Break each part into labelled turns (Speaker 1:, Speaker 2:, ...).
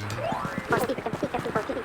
Speaker 1: Positive empathy testing for kitty.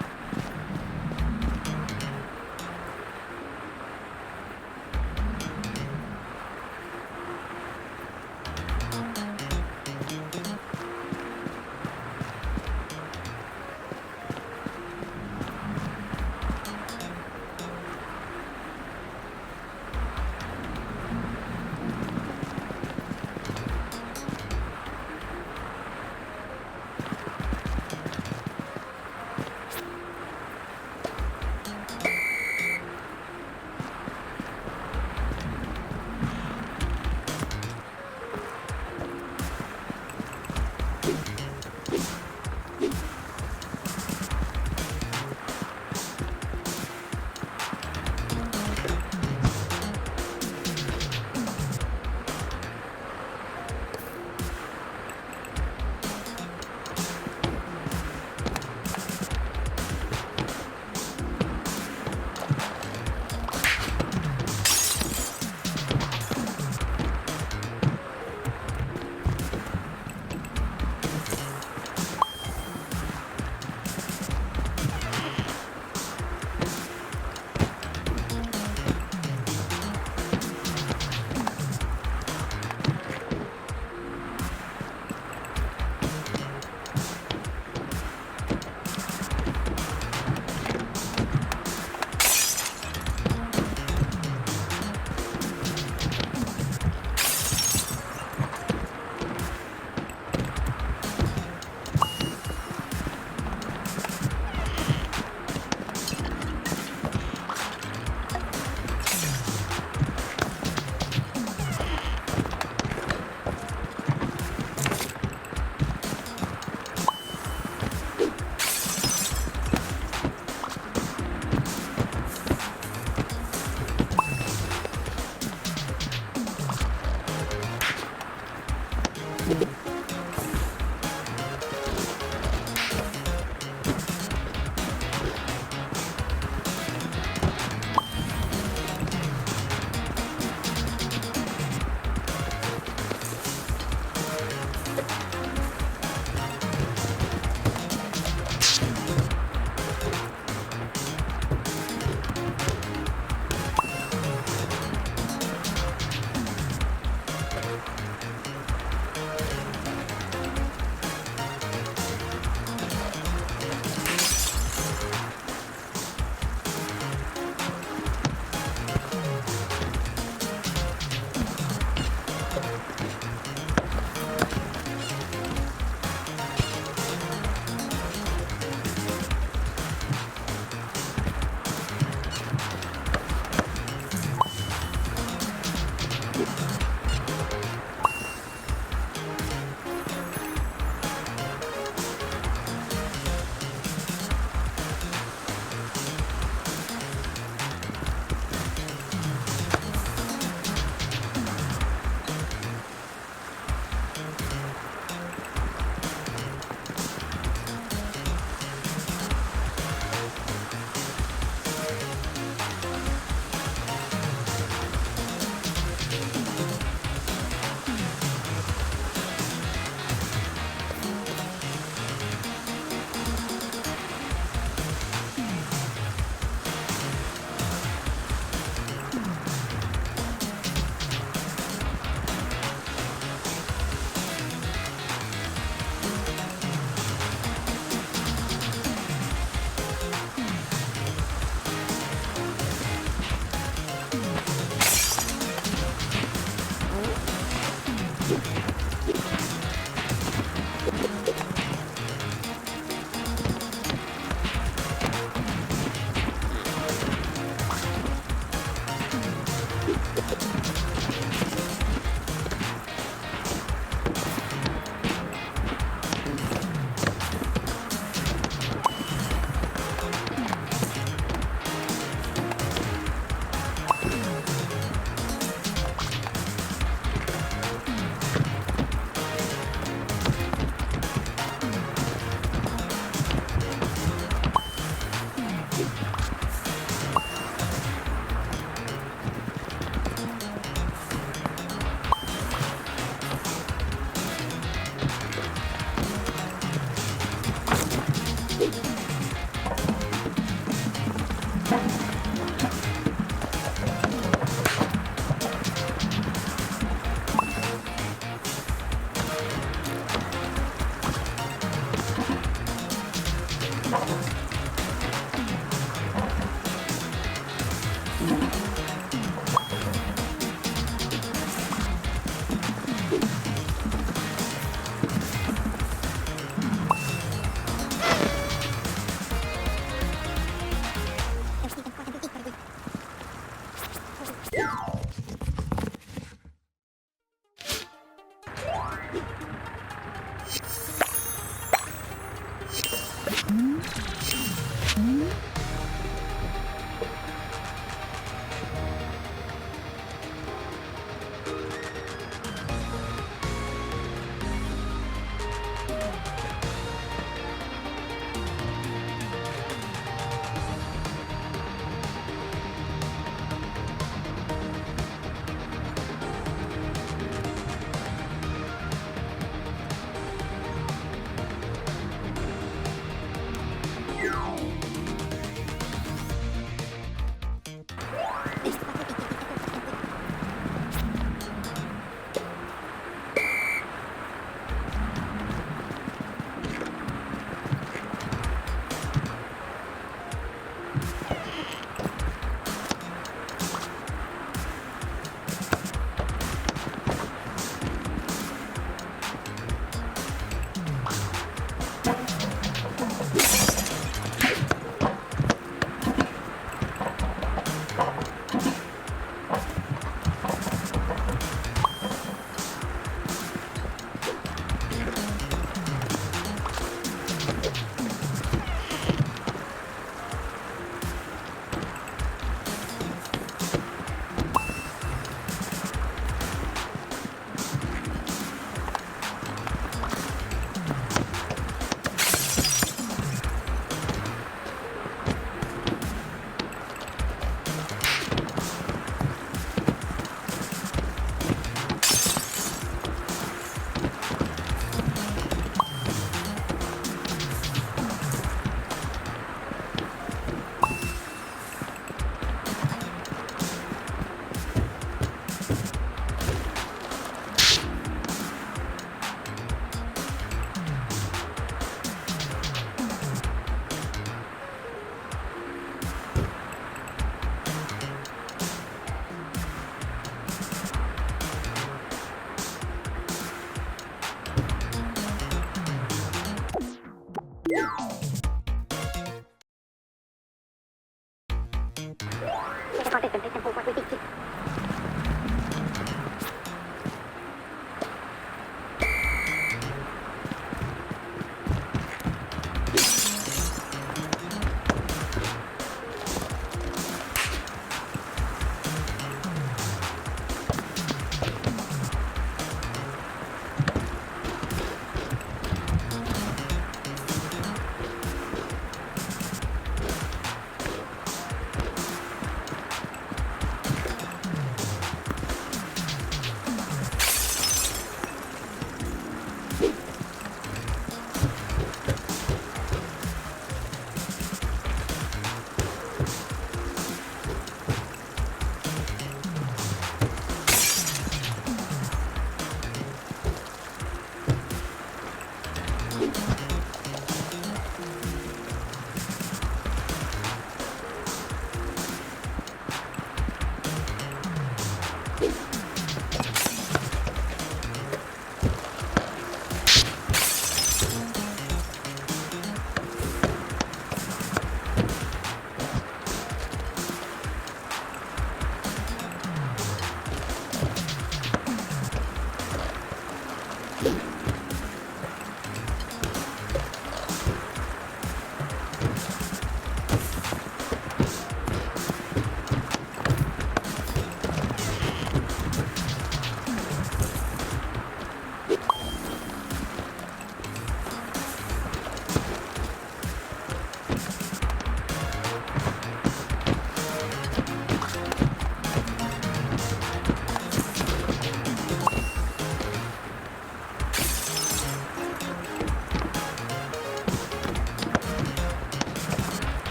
Speaker 1: There's a content tempo for repeat.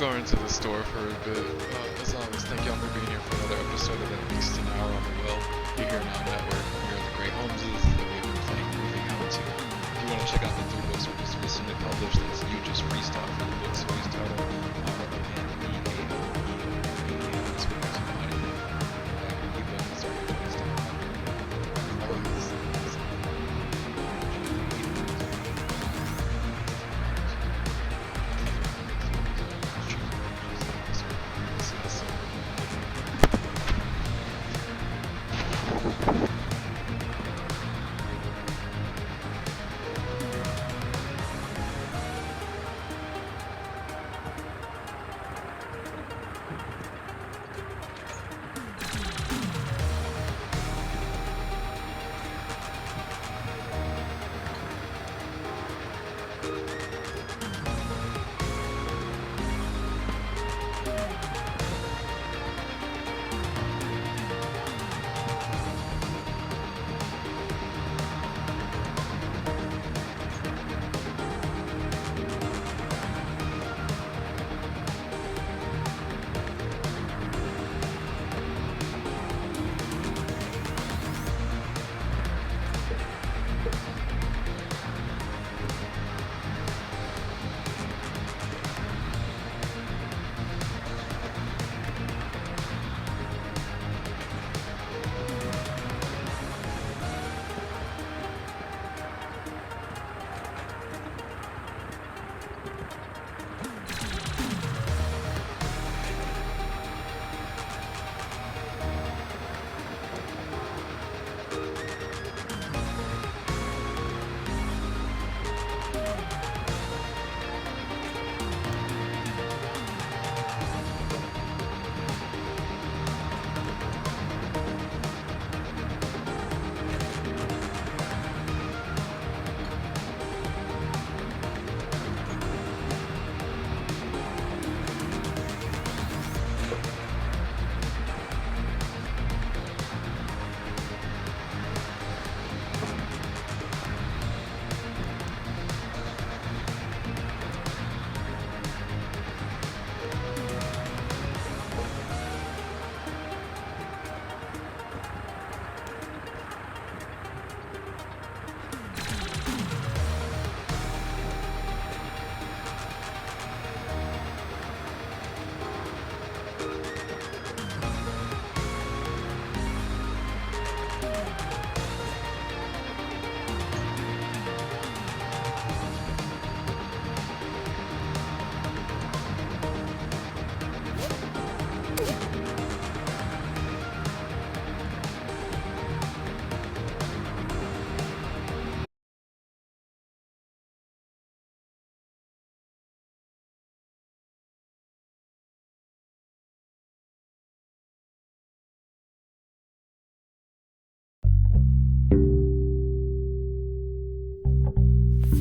Speaker 2: going to the store for a bit. As always, thank y'all for being here for another episode of At Least an Hour on the Will. You're here now network. We are the Great Holmeses that we've been playing moving out to. If you want to check out the 3 books we just recently published, that's You Just Freestyle for the book series title, and the that's what there's somebody. Ebook is our freestyle.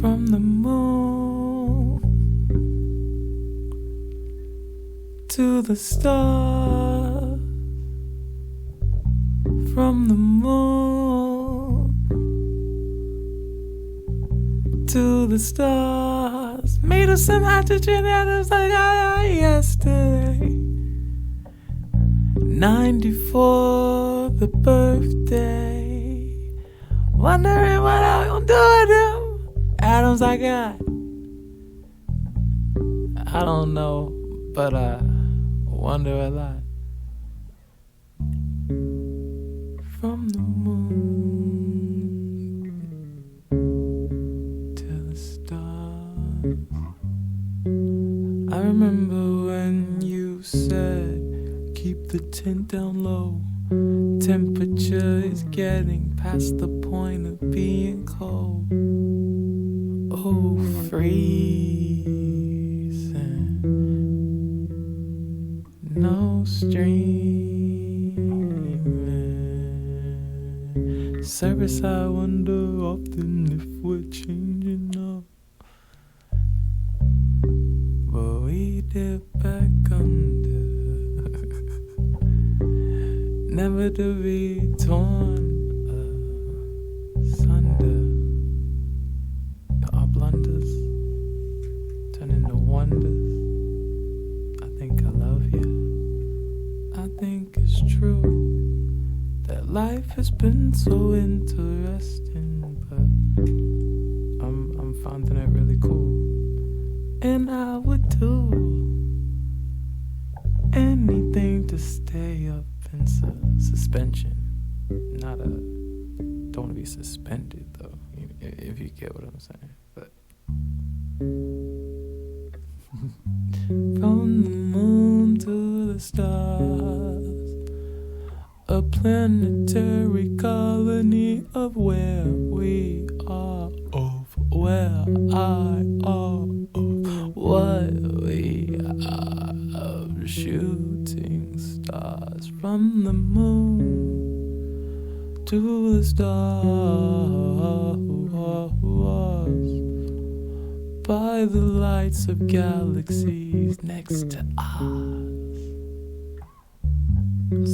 Speaker 3: From the moon to the stars, from the moon to the stars, made of some hydrogen atoms like I yesterday. 94, the birthday, wondering what I'm gonna do with them atoms I got. I don't know, but I wonder a lot. From the moon to the stars, I remember when you said keep the tent down low. Temperature is getting past the point of being cold. Oh, freezing, no streaming. Service, I wonder often if we're changing up, but we dip back under, never to be torn asunder. Our blunders turn into wonders. Life has been so interesting, but I'm finding it really cool. And I would do anything to stay up in suspension. Don't want to be suspended though, if you get what I'm saying. But from the moon to the stars, a planetary colony of where we are, of where I are, of what we are, of shooting stars. From the moon to the stars, by the lights of galaxies next to us.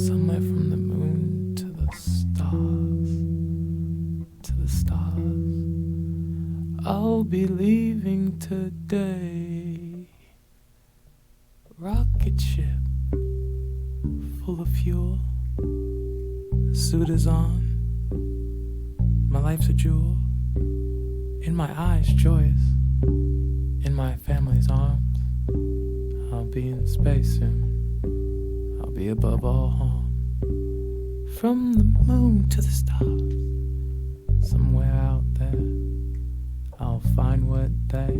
Speaker 3: Somewhere from the moon to the stars, I'll be leaving today. Rocket ship full of fuel, suit is on, my life's a jewel. In my eyes joyous, in my family's arms, I'll be in space soon. I'll be above all harm. From the moon to the stars, somewhere out there, I'll find what they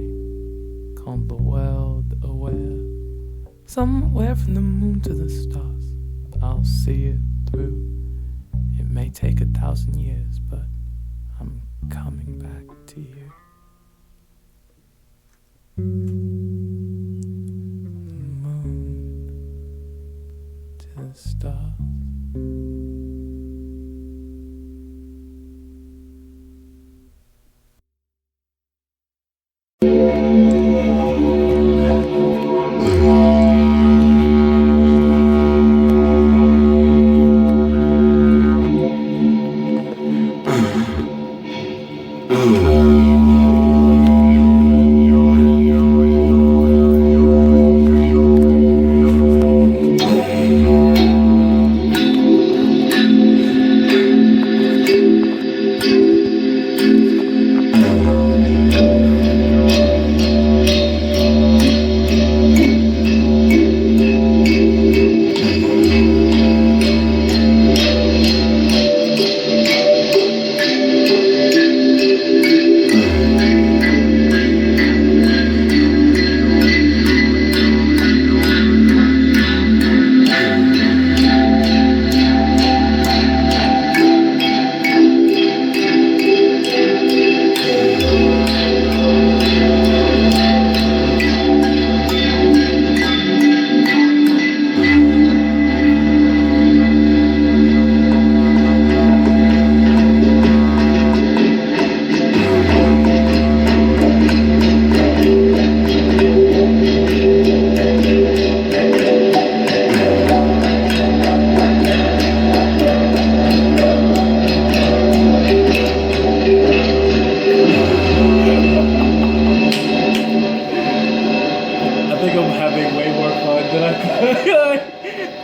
Speaker 3: call the world aware. Somewhere from the moon to the stars, I'll see it through. It may take 1,000 years, but I'm coming back to you. Moon to the stars.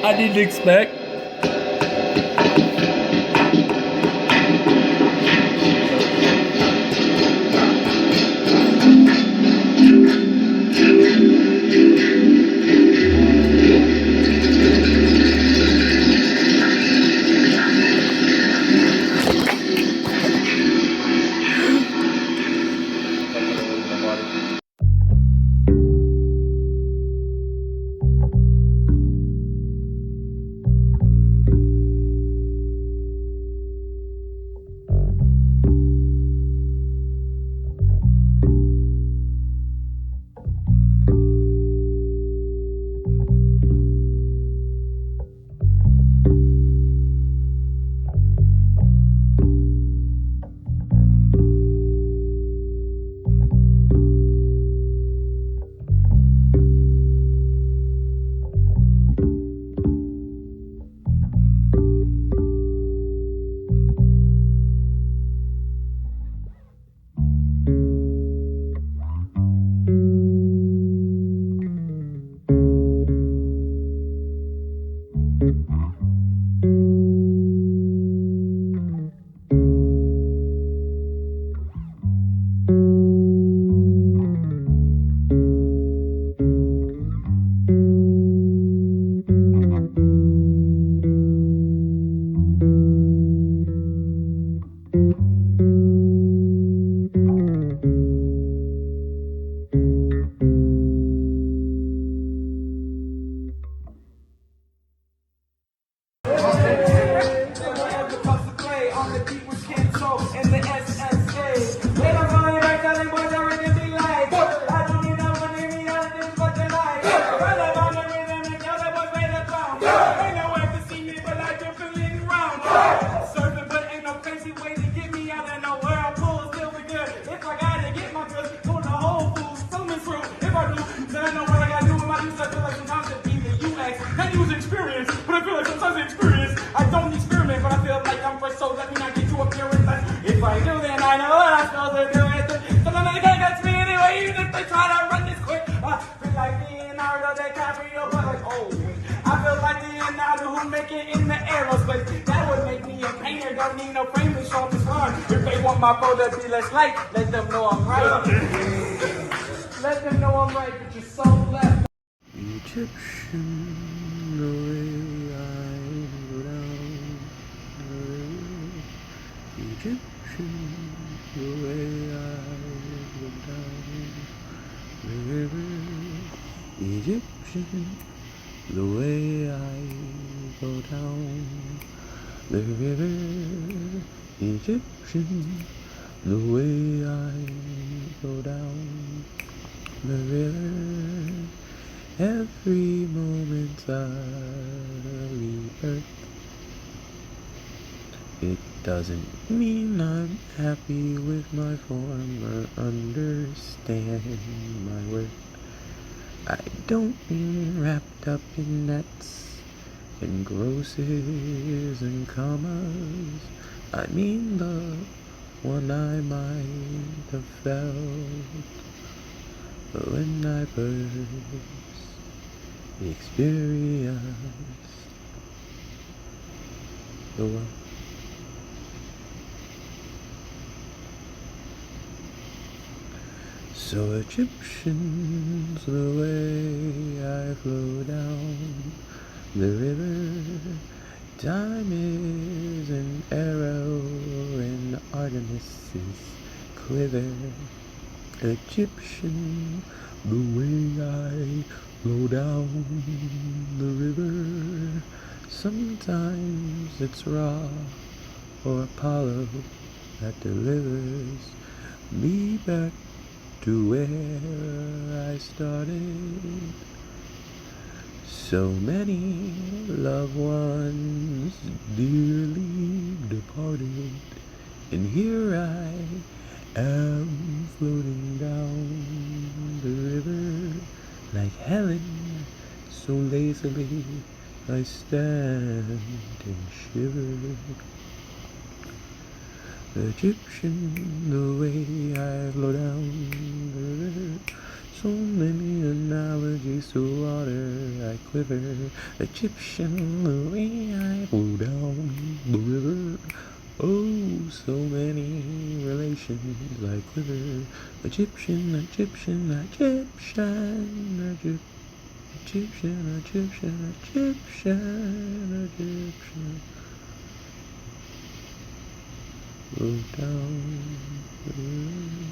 Speaker 3: I didn't expect.
Speaker 4: use experience, but I feel like sometimes the experience, I don't experiment, but I feel like I'm fresh, so let me not get too appearance. If I do, then I know what I'm supposed to do. Sometimes they can't catch me anyway, even if they try to run this quick. I feel like Leonardo DiCaprio, but like, oh, I feel like Leonardo who make it in the aerospace. That would make me a painter, don't need no frame to show this run. If they want my photo to be less light, let them know I'm right. Let them know I'm right, but you're so left.
Speaker 3: Egyptian, the way I go down the river. Egyptian, the way I go down the river. Egyptian, the way I go down the river. Egyptian, the way I go down the river. Every moment I rebirth. It doesn't mean I'm happy with my form or understand my worth. I don't mean wrapped up in nets and grosses and commas. I mean the one I might have felt when I first experienced the world. So Egyptians, the way I flow down the river. Time is an arrow and Artemis's quiver. Egyptian, the way I flow down the river. Sometimes it's Ra or Apollo that delivers me back to where I started. So many loved ones dearly departed, and here I am floating down the river like Helen, so lazily I stand and shiver. Egyptian, the way I flow down the river. So many analogies to water I quiver. Egyptian, the way I flow down the river. Oh, so many relations I quiver. Egyptian, Egyptian, Egyptian, Egyptian, Egyptian, Egyptian, Egyptian. Flow down the river.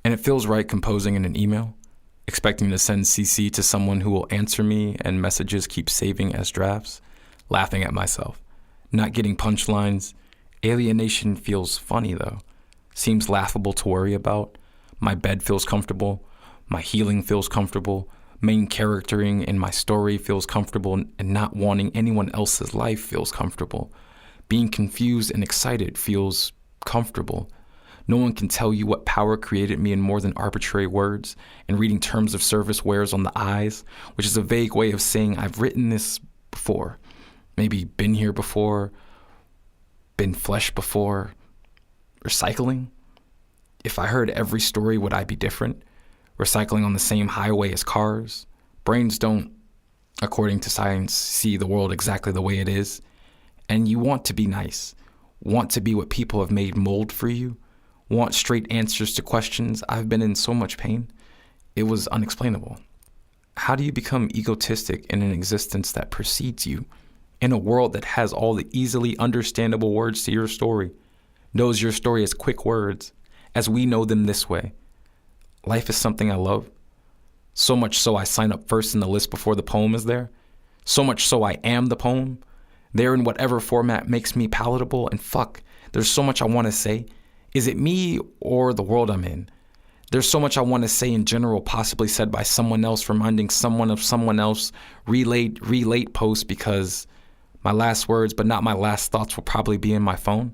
Speaker 5: And it feels right composing in an email, expecting to send CC to someone who will answer me and messages keep saving as drafts, laughing at myself, not getting punchlines. Alienation feels funny though, seems laughable to worry about. My bed feels comfortable, my healing feels comfortable, main charactering in my story feels comfortable, and not wanting anyone else's life feels comfortable. Being confused and excited feels comfortable. No one can tell you what power created me in more than arbitrary words, and reading terms of service wears on the eyes, which is a vague way of saying I've written this before, maybe been here before, been flesh before. Recycling? If I heard every story, would I be different? Recycling on the same highway as cars? Brains don't, according to science, see the world exactly the way it is. And you want to be nice, want to be what people have made mold for you, want straight answers to questions. I've been in so much pain. It was unexplainable. How do you become egotistic in an existence that precedes you, in a world that has all the easily understandable words to your story, knows your story as quick words, as we know them this way? Life is something I love. So much so I sign up first in the list before the poem is there. So much so I am the poem. There in whatever format makes me palatable. And fuck, there's so much I want to say. Is it me or the world I'm in? There's so much I want to say in general, possibly said by someone else, reminding someone of someone else, relate post, because my last words, but not my last thoughts, will probably be in my phone.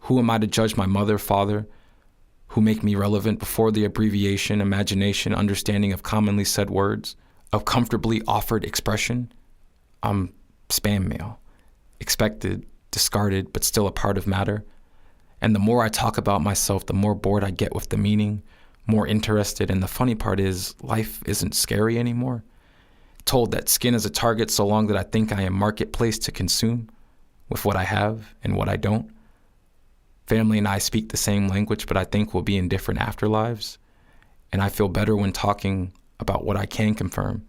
Speaker 5: Who am I to judge my mother, father, who make me relevant before the abbreviation, imagination, understanding of commonly said words, of comfortably offered expression? I'm spam mail, expected, discarded, but still a part of matter. And the more I talk about myself, the more bored I get with the meaning, more interested. And the funny part is, life isn't scary anymore. Told that skin is a target so long that I think I am marketplace to consume with what I have and what I don't. Family and I speak the same language, but I think we'll be in different afterlives. And I feel better when talking about what I can confirm,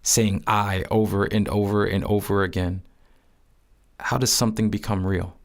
Speaker 5: saying I over and over and over again. How does something become real?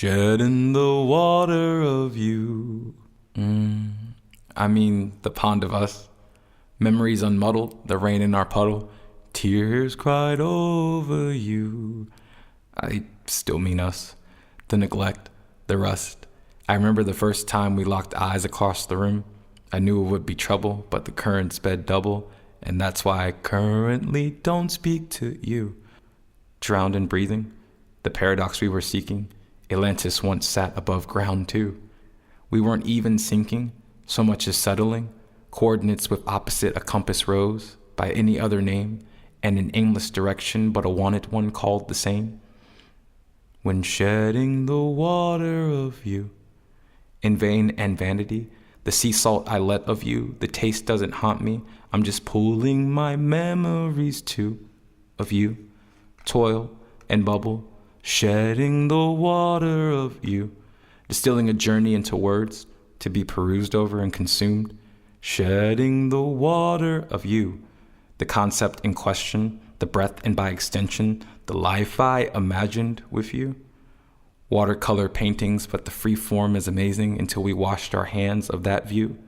Speaker 5: Shedding the water of you. I mean, the pond of us. Memories unmuddled, the rain in our puddle. Tears cried over you. I still mean us. The neglect, the rust. I remember the first time we locked eyes across the room. I knew it would be trouble, but the current sped double, and that's why I currently don't speak to you. Drowned in breathing, the paradox we were seeking. Atlantis once sat above ground too. We weren't even sinking, so much as settling. Coordinates with opposite a compass rose, by any other name, and an aimless direction but a wanted one called the same. When shedding the water of you. In vain and vanity, the sea salt I let of you, the taste doesn't haunt me. I'm just pulling my memories too, of you. Toil and bubble, shedding the water of you. Distilling a journey into words, to be perused over and consumed. Shedding the water of you. The concept in question, the breath and by extension, the life I imagined with you. Watercolor paintings, but the free form is amazing until we washed our hands of that view.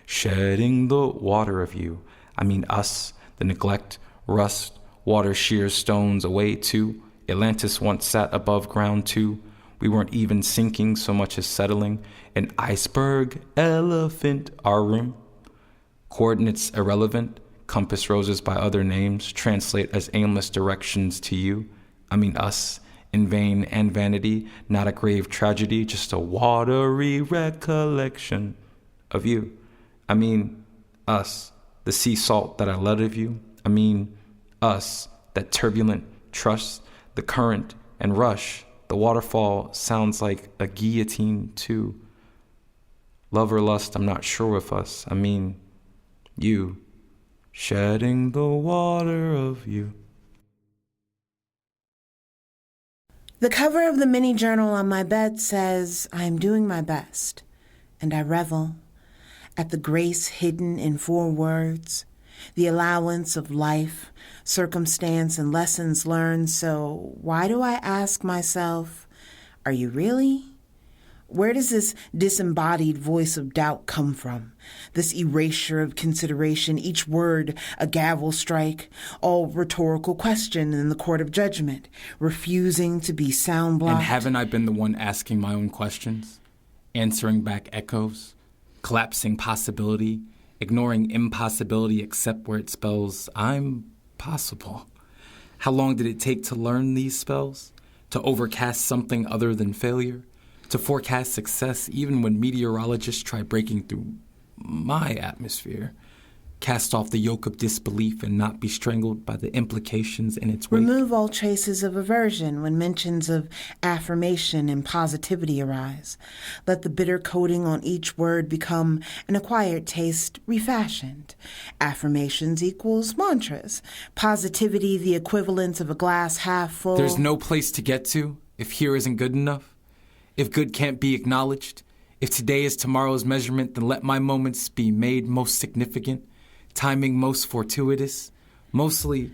Speaker 5: Shedding the water of you. I mean us, the neglect, rust, water shears stones away too. Atlantis once sat above ground too. We weren't even sinking so much as settling. An iceberg, elephant, our room. Coordinates irrelevant, compass roses by other names translate as aimless directions to you. I mean us. In vain and vanity, not a grave tragedy, just a watery recollection of you. I mean, us, the sea salt that I let of you. I mean, us, that turbulent trust, the current and rush. The waterfall sounds like a guillotine too. Love or lust, I'm not sure with us. I mean, you, shedding the water of you.
Speaker 6: The cover of the mini journal on my bed says, I am doing my best, and I revel at the grace hidden in 4 words, the allowance of life, circumstance, and lessons learned. So why do I ask myself, are you really? Where does this disembodied voice of doubt come from? This erasure of consideration, each word a gavel strike, all rhetorical question in the court of judgment, refusing to be sound blocked.
Speaker 5: And haven't I been the one asking my own questions, answering back echoes, collapsing possibility, ignoring impossibility except where it spells I'm possible? How long did it take to learn these spells? To overcast something other than failure? To forecast success even when meteorologists try breaking through my atmosphere? Cast off the yoke of disbelief and not be strangled by the implications in its wake?
Speaker 6: Remove all traces of aversion when mentions of affirmation and positivity arise. Let the bitter coating on each word become an acquired taste refashioned. Affirmations equals mantras. Positivity the equivalent of a glass half full.
Speaker 5: There's no place to get to if here isn't good enough. If good can't be acknowledged, if today is tomorrow's measurement, then let my moments be made most significant, timing most fortuitous. Mostly,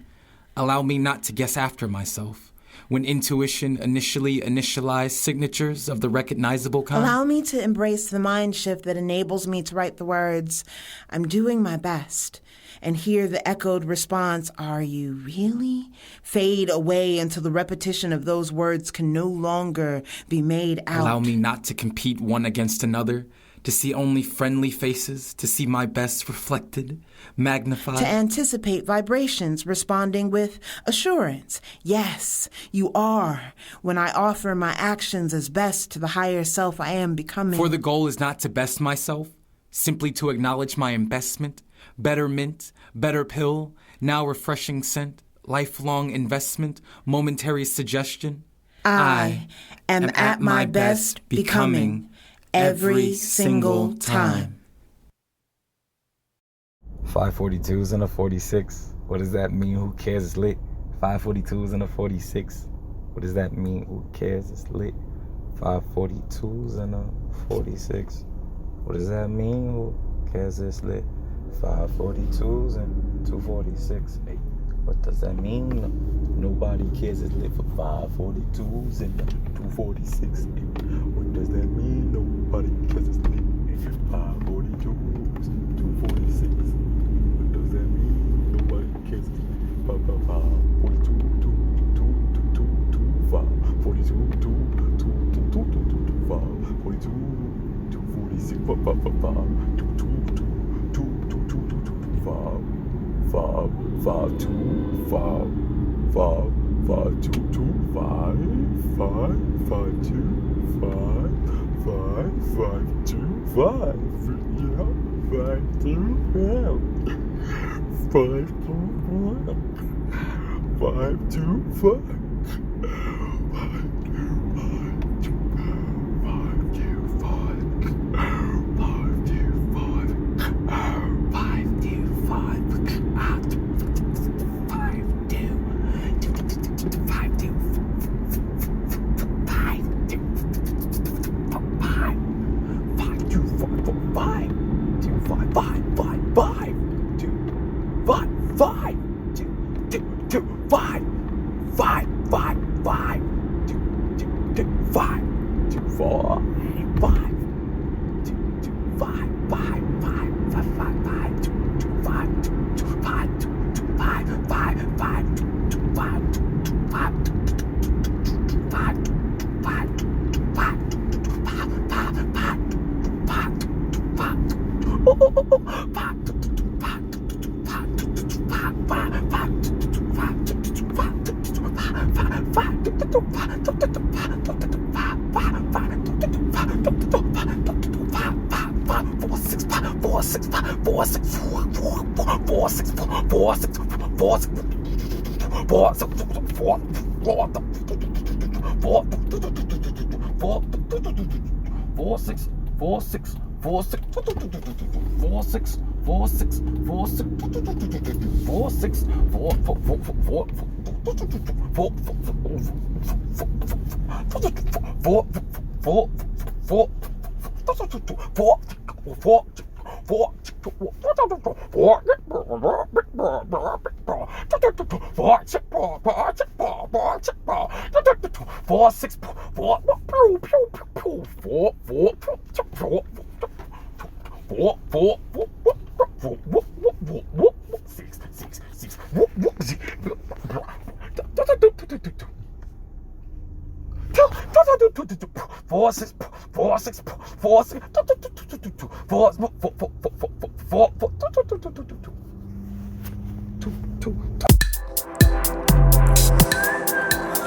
Speaker 5: allow me not to guess after myself. When intuition initially initialized signatures of the recognizable kind.
Speaker 6: Allow me to embrace the mind shift that enables me to write the words, I'm doing my best, and hear the echoed response, are you really? Fade away until the repetition of those words can no longer be made out.
Speaker 5: Allow me not to compete one against another, to see only friendly faces, to see my best reflected, magnified.
Speaker 6: To anticipate vibrations responding with assurance. Yes, you are, when I offer my actions as best to the higher self I am becoming.
Speaker 5: For the goal is not to best myself, simply to acknowledge my investment, better mint, better pill, now refreshing scent, lifelong investment, momentary suggestion.
Speaker 6: I am at my best becoming every single time.
Speaker 7: 542s and a 46. What does that mean? Who cares? It's lit. 542s and a 46. What does that mean? Who cares? It's lit. 542s and a 46. What does that mean? Who cares? It's lit. 542s and 246. Hey, what does that mean? Nobody cares, it's lit for 542s and 246. What does that mean? Nobody cares, it's lit 542s, 246. What does that mean? Nobody cares, it's lit 542, 42, 246,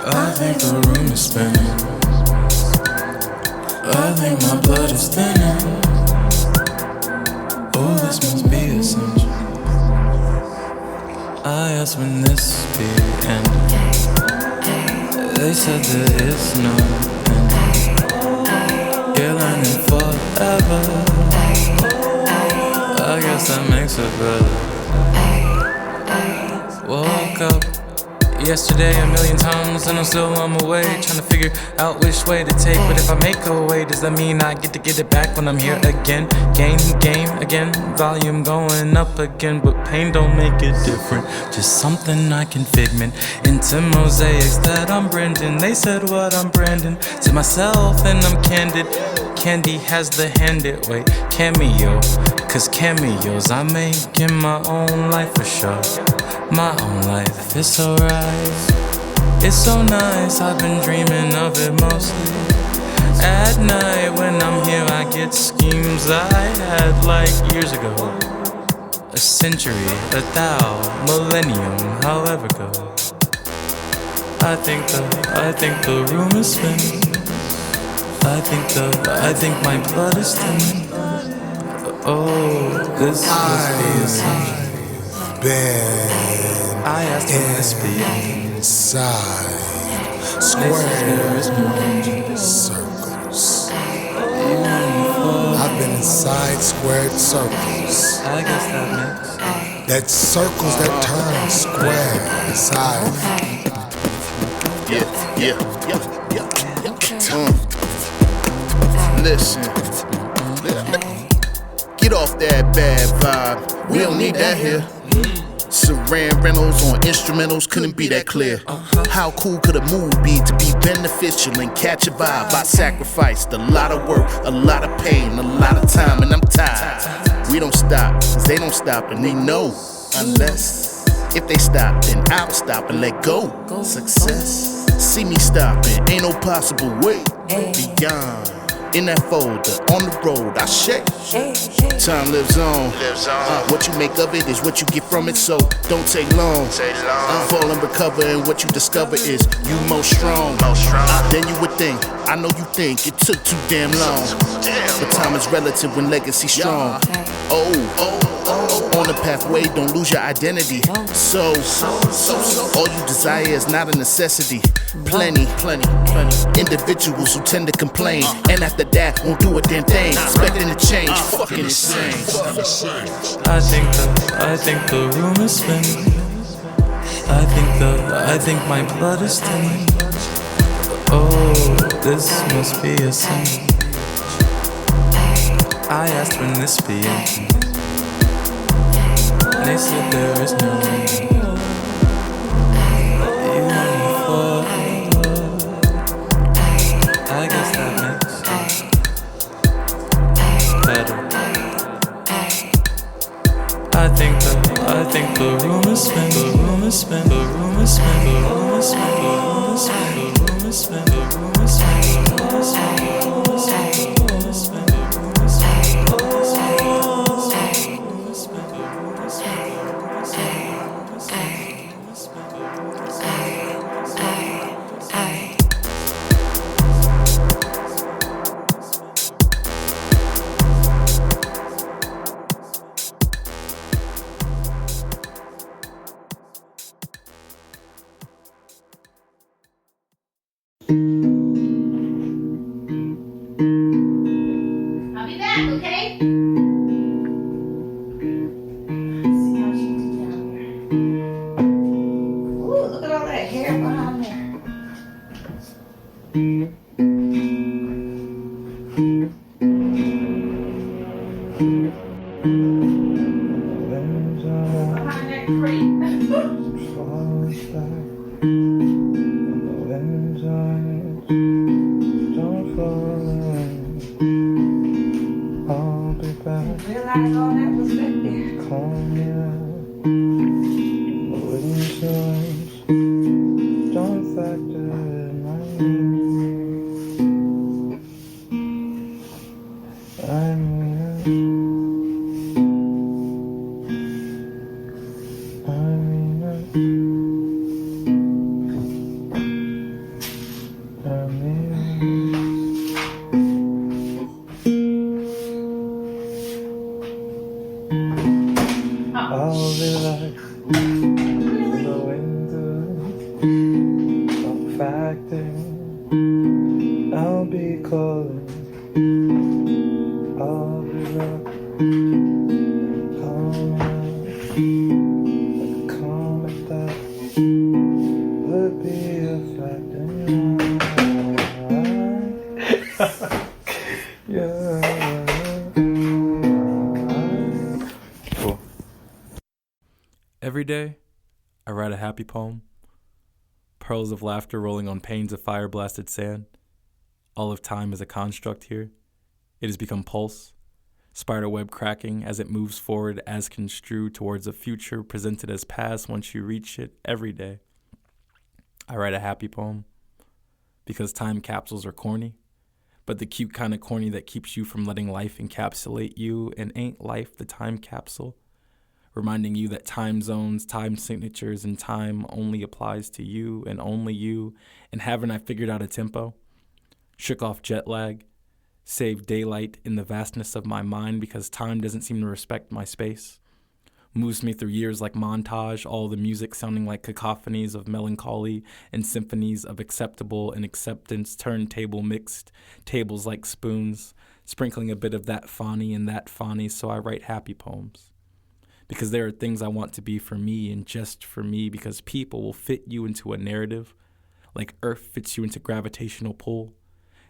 Speaker 3: I think the room is spinning. I think my blood is thinning. Oh, this must be essential. I asked when this be ending. They said there is no ending. You're learning forever. I guess that makes it better. Woke up yesterday a million times and I'm still on my way, trying to figure out which way to take. But if I make a way, does that mean I get to get it back when I'm here again? Game again, volume going up again. But pain don't make it different, just something I can figment into mosaics that I'm Brendan. They said what I'm Brandon to myself and I'm candid. Candy has the handed way cameo, cause cameos I make in my own life for sure. My own life, it's alright, it's so nice. I've been dreaming of it mostly at night. When I'm here I get schemes I had like years ago. A century, a thou, millennium, however go. I think the room is spinning. I think my blood is thinning. Oh, this must be a sign. I asked him this be
Speaker 8: inside squares, circles. I've been inside squared circles.
Speaker 3: I guess that makes
Speaker 8: that circles that turn square inside.
Speaker 9: Yeah. Listen. Get off that bad vibe. We don't need that here. Saran rentals on instrumentals couldn't be that clear. How cool could a move be to be beneficial and catch a vibe? I sacrificed a lot of work, a lot of pain, a lot of time, and I'm tired. We don't stop, cause they don't stop, and they know. Unless, if they stop, then I'll stop and let go. Success. See me stopping, ain't no possible way beyond. In that folder, on the road, I shake. Time lives on. What you make of it is what you get from it, so don't take long. Fall and recover, and what you discover is you most strong. Then you would think, I know you think it took too damn long. But time is relative when legacy strong. On the pathway, don't lose your identity. So, all you desire is not a necessity. Plenty individuals who tend to complain, and after that won't do a damn thing, expecting to change. Fucking insane.
Speaker 3: I think the room is spinning. I think my blood is thinning. Oh, this must be a sin. I asked when this be it. They said there is no end. You want me for I guess that makes sense. Better. I think the room is spin. The room is spin. The room is spin. The room is spin. The room is spin. The room is spin. The room is spin. The room is spin. The room is spin. The room is spin.
Speaker 1: I'll be back, okay? Ooh, look at all that hair behind there. Behind that crate. Realize all that was back there.
Speaker 3: I'll relax in the winter, I'm factoring, I'll be calling, I'll be rock, calm at that, would be a fact in yeah. Every day, I write a happy poem. Pearls of laughter rolling on panes of fire-blasted sand. All of time is a construct here. It has become pulse, spider web cracking as it moves forward as construed towards a future presented as past once you reach it every day. I write a happy poem because time capsules are corny, but the cute kind of corny that keeps you from letting life encapsulate you, and ain't life the time capsule? Reminding you that time zones, time signatures, and time only applies to you, and haven't I figured out a tempo? Shook off jet lag, saved daylight in the vastness of my mind because time doesn't seem to respect my space. Moves me through years like montage, all the music sounding like cacophonies of melancholy and symphonies of acceptable and acceptance, turntable mixed, tables like spoons, sprinkling a bit of that fani and that fani, so I write happy poems. Because there are things I want to be for me and just for me, because people will fit you into a narrative, like Earth fits you into gravitational pull,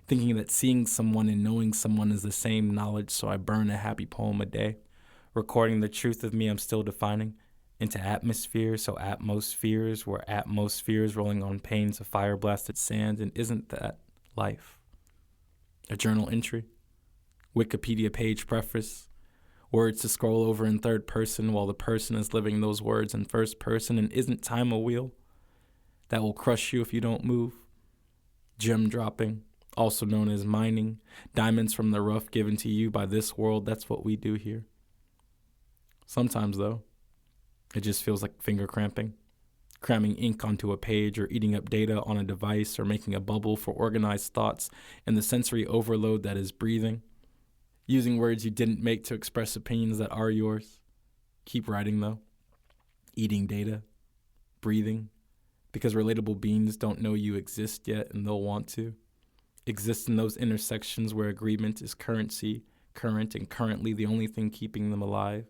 Speaker 3: thinking that seeing someone and knowing someone is the same knowledge, so I burn a happy poem a day, recording the truth of me I'm still defining,
Speaker 5: into atmosphere, so atmospheres were atmospheres rolling on panes of fire-blasted sand, and isn't that life? A journal entry, Wikipedia page preface, words to scroll over in third person while the person is living those words in first person, and isn't time a wheel that will crush you if you don't move? Gem dropping, also known as mining, diamonds from the rough given to you by this world, that's what we do here. Sometimes, though, it just feels like finger cramping, cramming ink onto a page or eating up data on a device or making a bubble for organized thoughts and the sensory overload that is breathing. Using words you didn't make to express opinions that are yours. Keep writing, though. Eating data. Breathing. Because relatable beings don't know you exist yet and they'll want to. Exist in those intersections where agreement is currency, current and currently the only thing keeping them alive.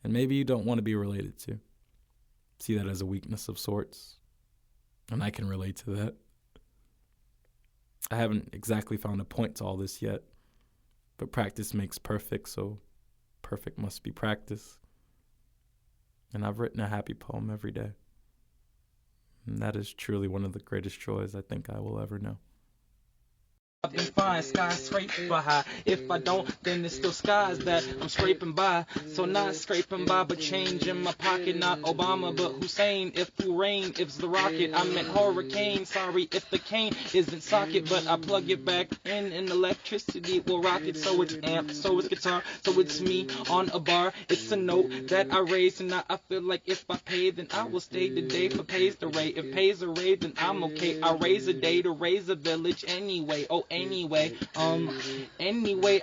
Speaker 5: And maybe you don't want to be related to. See that as a weakness of sorts. And I can relate to that. I haven't exactly found a point to all this yet. But practice makes perfect, so perfect must be practice. And I've written a happy poem every day. And that is truly one of the greatest joys I think I will ever know.
Speaker 4: I've been fine, skyscraper high. If I don't, then it's still skies that I'm scraping by. So not scraping by, but change in my pocket. Not Obama, but Hussein. If who rain, if's the rocket. I meant hurricane. Sorry if the cane isn't socket, but I plug it back in and electricity will rock it. So it's amp, so it's guitar, so it's me on a bar. It's a note that I raise, and I feel like if I pay, then I will stay today for pays the rate. If pays a rate, then I'm okay. I raise a day to raise a village anyway. Oh, anyway,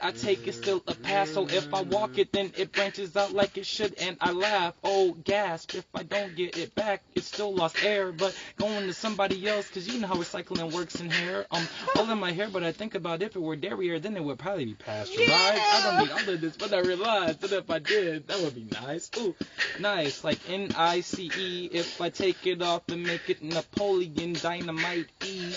Speaker 4: I take it still a pass. So if I walk it, then it branches out like it should, and I laugh. Oh, gasp! If I don't get it back, it's still lost air. But going to somebody else, 'cause you know how recycling works in hair. All in my hair, but I think about if it were derriere, then it would probably be pasteurized. I don't need all of this, but I realized that if I did, that would be nice. Ooh, nice, like NICE. If I take it off and make it Napoleon Dynamite E.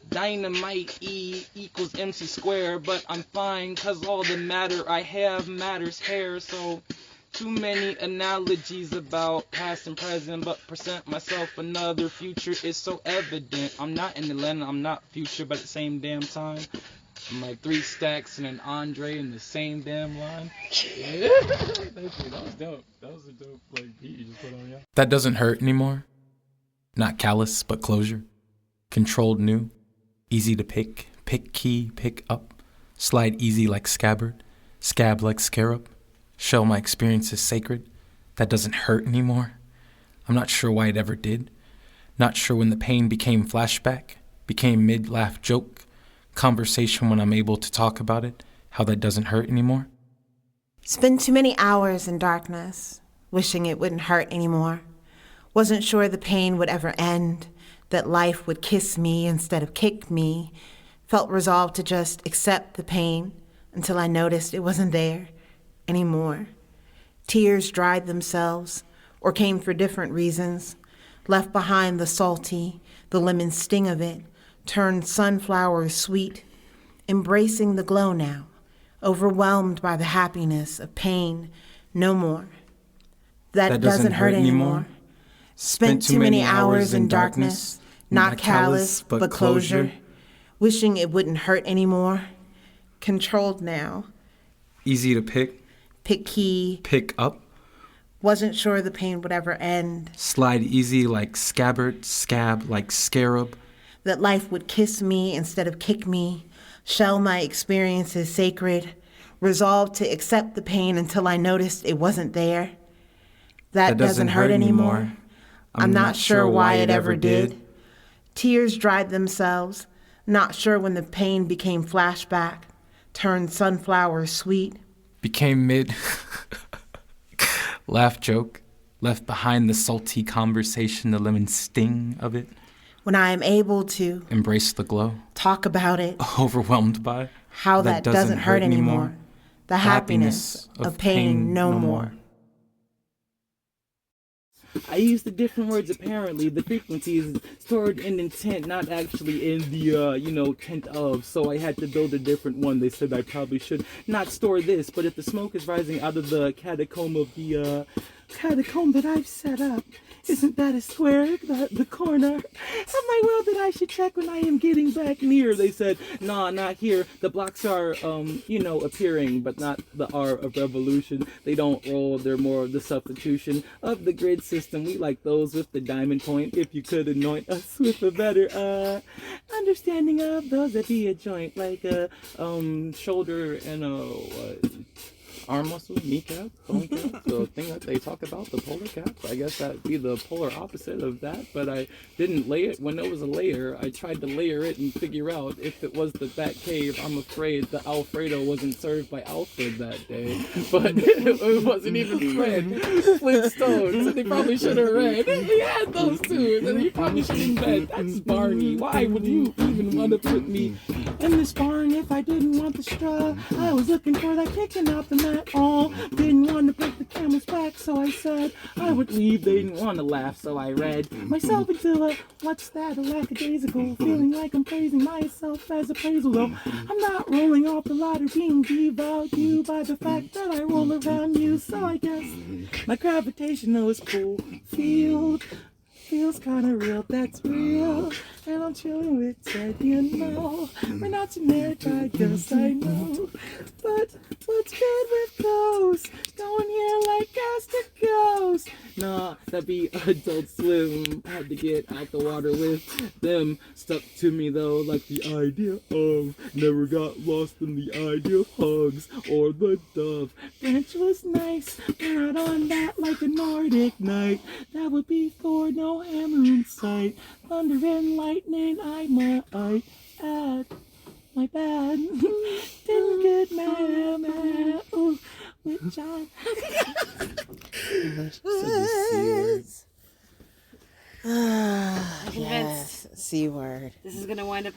Speaker 4: Dynamite E equals MC square, but I'm fine, 'cause all the matter I have matters hair. So too many analogies about past and present, but present myself another future is so evident. I'm not in Atlanta, I'm not future, but at the same damn time I'm like 3 stacks and an Andre in the same damn line. Yeah. That was dope. That was a dope beat you just put on, yeah.
Speaker 5: That doesn't hurt anymore. Not callous, but closure. Controlled new. Easy to pick key, pick up, slide easy like scabbard, scab like scarab, shell my experiences sacred. That doesn't hurt anymore. I'm not sure why it ever did. Not sure when the pain became flashback, became mid-laugh joke, conversation when I'm able to talk about it, how that doesn't hurt anymore.
Speaker 6: Spent too many hours in darkness, wishing it wouldn't hurt anymore. Wasn't sure the pain would ever end, that life would kiss me instead of kick me. Felt resolved to just accept the pain until I noticed it wasn't there anymore. Tears dried themselves or came for different reasons. Left behind the salty, the lemon sting of it, turned sunflowers sweet. Embracing the glow now, overwhelmed by the happiness of pain no more. That doesn't hurt anymore. Spent too many hours in darkness, not callous, but closure. Wishing it wouldn't hurt anymore. Controlled now.
Speaker 5: Easy to pick.
Speaker 6: Pick key.
Speaker 5: Pick up.
Speaker 6: Wasn't sure the pain would ever end.
Speaker 5: Slide easy like scabbard, scab like scarab.
Speaker 6: That life would kiss me instead of kick me. Shell my experiences sacred. Resolved to accept the pain until I noticed it wasn't there. That doesn't hurt anymore. I'm not sure why it ever did. Tears dried themselves. Not sure when the pain became flashback. Turned sunflowers sweet.
Speaker 5: Became mid. Laugh joke. Left behind the salty conversation, the lemon sting of it.
Speaker 6: When I am able to
Speaker 5: embrace the glow.
Speaker 6: Talk about it.
Speaker 5: Overwhelmed by
Speaker 6: how that doesn't hurt anymore. The happiness of pain no more.
Speaker 4: I use the different words apparently. The frequency is stored in intent, not actually in the, tent of. So I had to build a different one. They said I probably should not store this, but if the smoke is rising out of the catacomb of the catacomb that I've set up. Isn't that a square, the corner of my world that I should check when I am getting back near? They said, nah, not here. The blocks are, appearing, but not the R of revolution. They don't roll, they're more of the substitution of the grid system. We like those with the diamond point. If you could anoint us with a better, understanding of those that be a joint, like a, shoulder and a, arm muscle, kneecap, bone cap, the thing that they talk about, the polar cap. I guess that'd be the polar opposite of that, but I didn't lay it. When there was a layer, I tried to layer it and figure out if it was the Bat Cave. I'm afraid the Alfredo wasn't served by Alfred that day, but it wasn't even Fred Flintstones, so they probably should have read. He had those two, and he probably should have read. That's Barney. Why would you even want to put me in this barn if I didn't want the straw? I was looking for that kicking out the mat. All didn't want to break the camel's back, so I said I would leave. They didn't want to laugh, so I read myself into a what's that, a lackadaisical, feeling like I'm praising myself as appraisal. Though I'm not rolling off the ladder, being devalued by the fact that I roll around you. So I guess my gravitational pull field feels kinda real, that's real. And I'm chilling with Ted, you know. We're not generic, I guess I know. But what's good with ghosts? Going here like gas to ghost. Nah, that'd be Adult Swim. Had to get out the water with them. Stuck to me though, like the idea of. Never got lost in the idea of hugs or the dove. Branch was nice, but not on that like a Nordic night. That would be Thor, no hammer in sight. Thunder and lightning, I might add. My bad. Didn't get mad. Ooh, which I.
Speaker 6: Yes, C word.
Speaker 1: This is gonna wind up